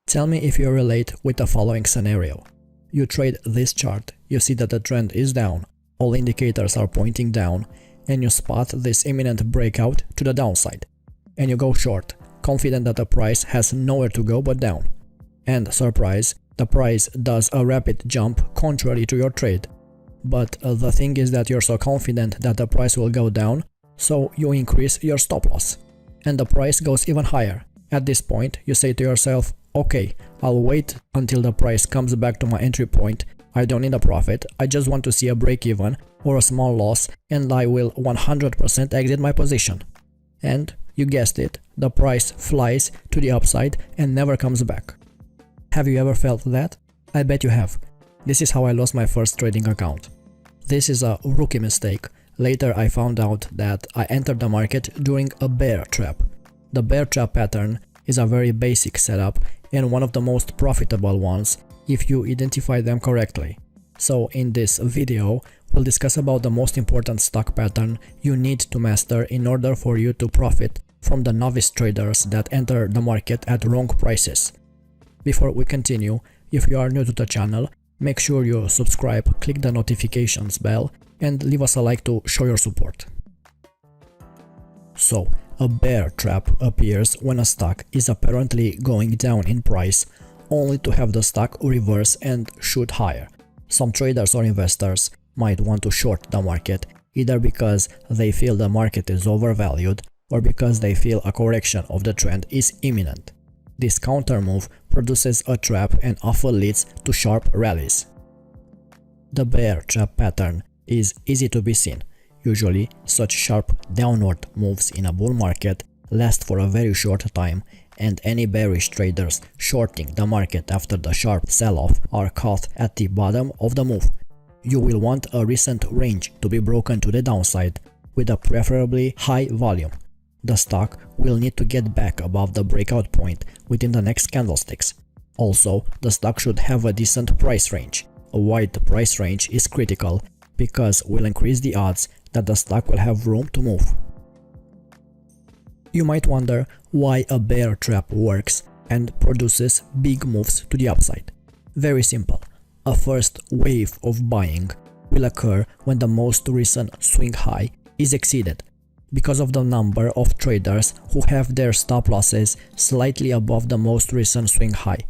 Tell me if you relate with the following scenario. You trade this chart, you see that the trend is down, all indicators are pointing down, and you spot this imminent breakout to the downside. And you go short, confident that the price has nowhere to go but down. And surprise, the price does a rapid jump contrary to your trade. But the thing is that you're so confident that the price will go down, so you increase your stop loss. And the price goes even higher. At this point, you say to yourself, okay, I'll wait until the price comes back to my entry point. I don't need a profit, I just want to see a break even or a small loss, and I will 100% exit my position. And you guessed it, the price flies to the upside and never comes back. Have you ever felt that? I bet you have. This is how I lost my first trading account. This is a rookie mistake. Later I found out that I entered the market during a bear trap. The bear trap pattern is a very basic setup and one of the most profitable ones if you identify them correctly. So in this video, we'll discuss about the most important stock pattern you need to master in order for you to profit from the novice traders that enter the market at wrong prices. Before we continue, if you are new to the channel, make sure you subscribe, click the notifications bell, and leave us a like to show your support. So, a bear trap appears when a stock is apparently going down in price, only to have the stock reverse and shoot higher. Some traders or investors might want to short the market, either because they feel the market is overvalued or because they feel a correction of the trend is imminent. This counter move produces a trap and often leads to sharp rallies. The bear trap pattern is easy to be seen. Usually, such sharp downward moves in a bull market last for a very short time, and any bearish traders shorting the market after the sharp sell-off are caught at the bottom of the move. You will want a recent range to be broken to the downside with a preferably high volume. The stock will need to get back above the breakout point within the next candlesticks. Also, the stock should have a decent price range. A wide price range is critical because will increase the odds that the stock will have room to move. You might wonder why a bear trap works and produces big moves to the upside. Very simple. A first wave of buying will occur when the most recent swing high is exceeded, because of the number of traders who have their stop losses slightly above the most recent swing high.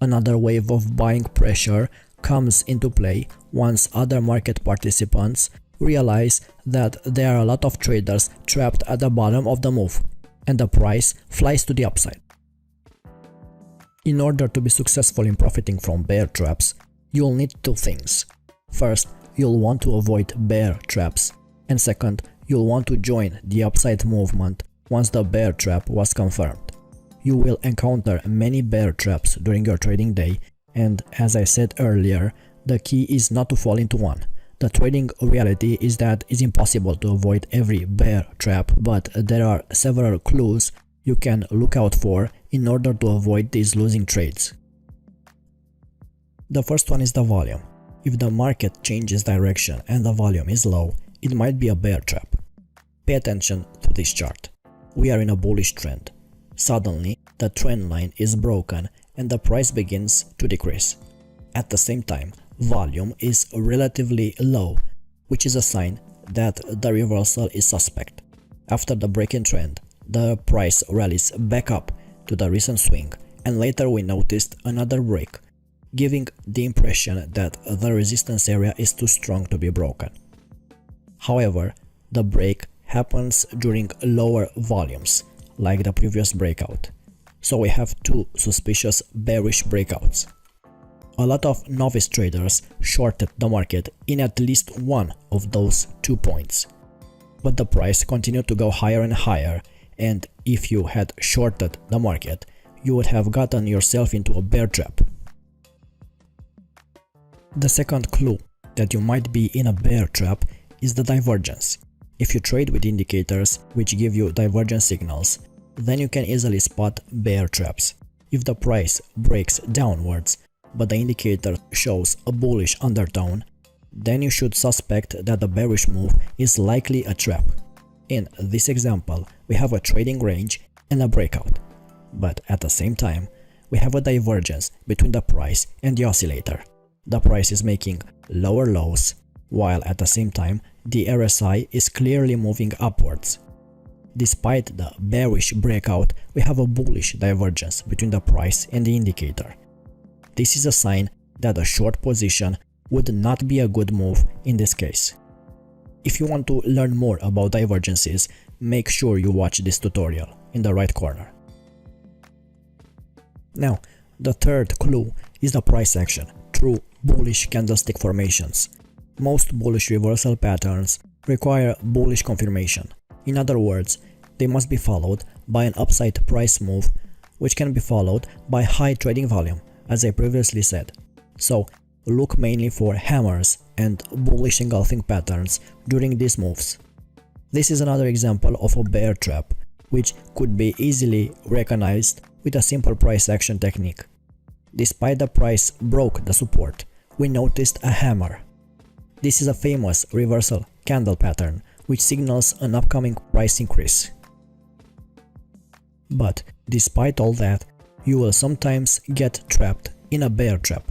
Another wave of buying pressure comes into play once other market participants realize that there are a lot of traders trapped at the bottom of the move, and the price flies to the upside. In order to be successful in profiting from bear traps, you'll need two things. First, you'll want to avoid bear traps, and second, you'll want to join the upside movement once the bear trap was confirmed. You will encounter many bear traps during your trading day, and as I said earlier, the key is not to fall into one. The trading reality is that it's impossible to avoid every bear trap, but there are several clues you can look out for in order to avoid these losing trades. The first one is the volume. If the market changes direction and the volume is low, it might be a bear trap. Pay attention to this chart. We are in a bullish trend. Suddenly, the trend line is broken and the price begins to decrease. At the same time, volume is relatively low, which is a sign that the reversal is suspect. After the break-in trend, the price rallies back up to the recent swing, and later we noticed another break, giving the impression that the resistance area is too strong to be broken. However, the break happens during lower volumes, like the previous breakout. So we have two suspicious bearish breakouts. A lot of novice traders shorted the market in at least one of those 2 points. But the price continued to go higher and higher, and if you had shorted the market, you would have gotten yourself into a bear trap. The second clue that you might be in a bear trap is the divergence. If you trade with indicators which give you divergence signals, then you can easily spot bear traps. If the price breaks downwards, but the indicator shows a bullish undertone, then you should suspect that the bearish move is likely a trap. In this example, we have a trading range and a breakout, but at the same time, we have a divergence between the price and the oscillator. The price is making lower lows, while at the same time the RSI is clearly moving upwards. Despite the bearish breakout, we have a bullish divergence between the price and the indicator. This is a sign that a short position would not be a good move in this case. If you want to learn more about divergences, make sure you watch this tutorial in the right corner. Now, the third clue is the price action through bullish candlestick formations. Most bullish reversal patterns require bullish confirmation. In other words, they must be followed by an upside price move, which can be followed by high trading volume, as I previously said. So, look mainly for hammers and bullish engulfing patterns during these moves. This is another example of a bear trap, which could be easily recognized with a simple price action technique. Despite the price broke the support, we noticed a hammer. This is a famous reversal candle pattern which signals an upcoming price increase. But despite all that, you will sometimes get trapped in a bear trap.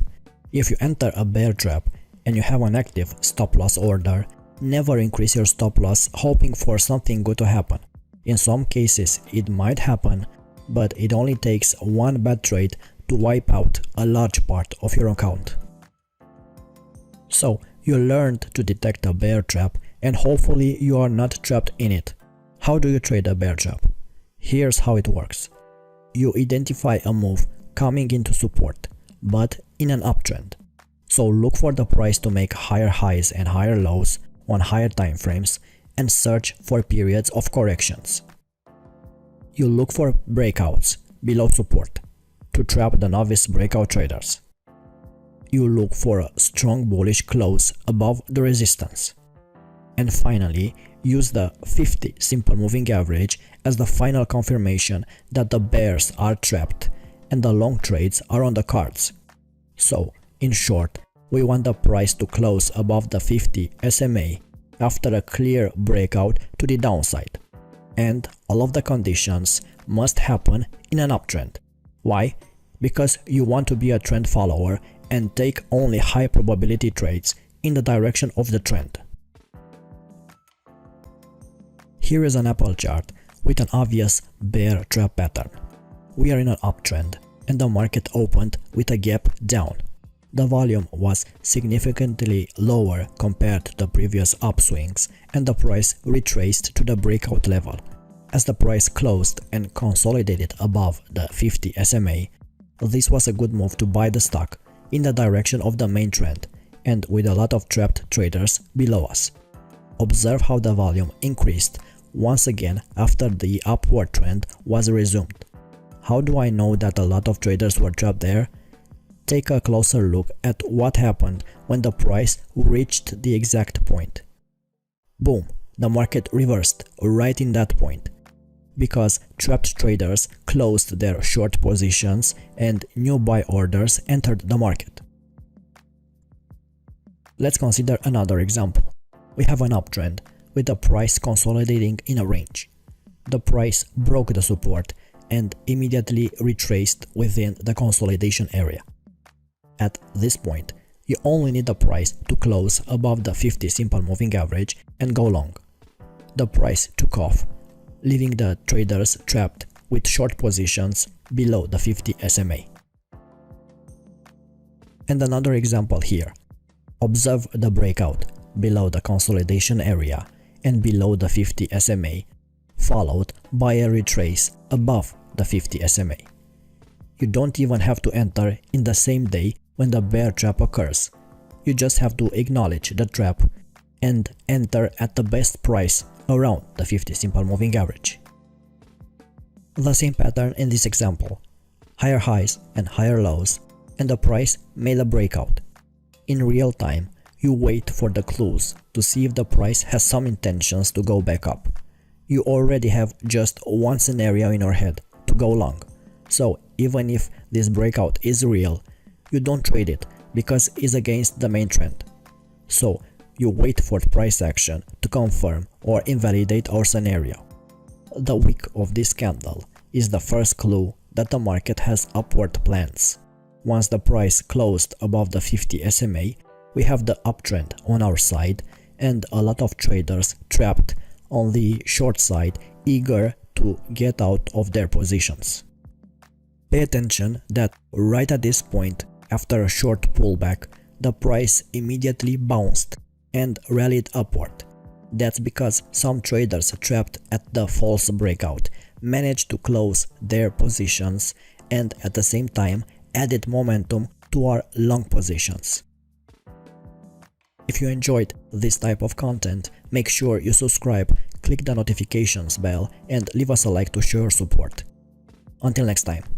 If you enter a bear trap and you have an active stop loss order, never increase your stop loss hoping for something good to happen. In some cases it might happen, but it only takes one bad trade to wipe out a large part of your account. So you learned to detect a bear trap and hopefully you are not trapped in it. How do you trade a bear trap? Here's how it works. You identify a move coming into support, but in an uptrend. So look for the price to make higher highs and higher lows on higher time frames and search for periods of corrections. You look for breakouts below support to trap the novice breakout traders. You look for a strong bullish close above the resistance. And finally, use the 50 simple moving average as the final confirmation that the bears are trapped and the long trades are on the cards. So, in short, we want the price to close above the 50 SMA after a clear breakout to the downside. And all of the conditions must happen in an uptrend. Why? Because you want to be a trend follower and take only high probability trades in the direction of the trend. Here is an Apple chart with an obvious bear trap pattern. We are in an uptrend and the market opened with a gap down. The volume was significantly lower compared to the previous upswings and the price retraced to the breakout level. As the price closed and consolidated above the 50 SMA, this was a good move to buy the stock in the direction of the main trend and with a lot of trapped traders below us. Observe how the volume increased once again after the upward trend was resumed. How do I know that a lot of traders were trapped there? Take a closer look at what happened when the price reached the exact point. Boom, the market reversed right in that point, because trapped traders closed their short positions and new buy orders entered the market. Let's consider another example. We have an uptrend with the price consolidating in a range. The price broke the support and immediately retraced within the consolidation area. At this point, you only need the price to close above the 50 simple moving average and go long. The price took off, leaving the traders trapped with short positions below the 50 SMA. And another example here. Observe the breakout below the consolidation area and below the 50 SMA, followed by a retrace above the 50 SMA. You don't even have to enter in the same day when the bear trap occurs. You just have to acknowledge the trap and enter at the best price around the 50 simple moving average. The same pattern in this example. Higher highs and higher lows, and the price made a breakout. In real time, you wait for the clues to see if the price has some intentions to go back up. You already have just one scenario in your head to go long. So even if this breakout is real, you don't trade it because it's against the main trend. So you wait for price action to confirm or invalidate our scenario. The wick of this candle is the first clue that the market has upward plans. Once the price closed above the 50 SMA, we have the uptrend on our side and a lot of traders trapped on the short side, eager to get out of their positions. Pay attention that right at this point, after a short pullback, the price immediately bounced and rallied upward. That's because some traders trapped at the false breakout managed to close their positions and at the same time added momentum to our long positions. If you enjoyed this type of content, make sure you subscribe, click the notifications bell and leave us a like to show your support. Until next time.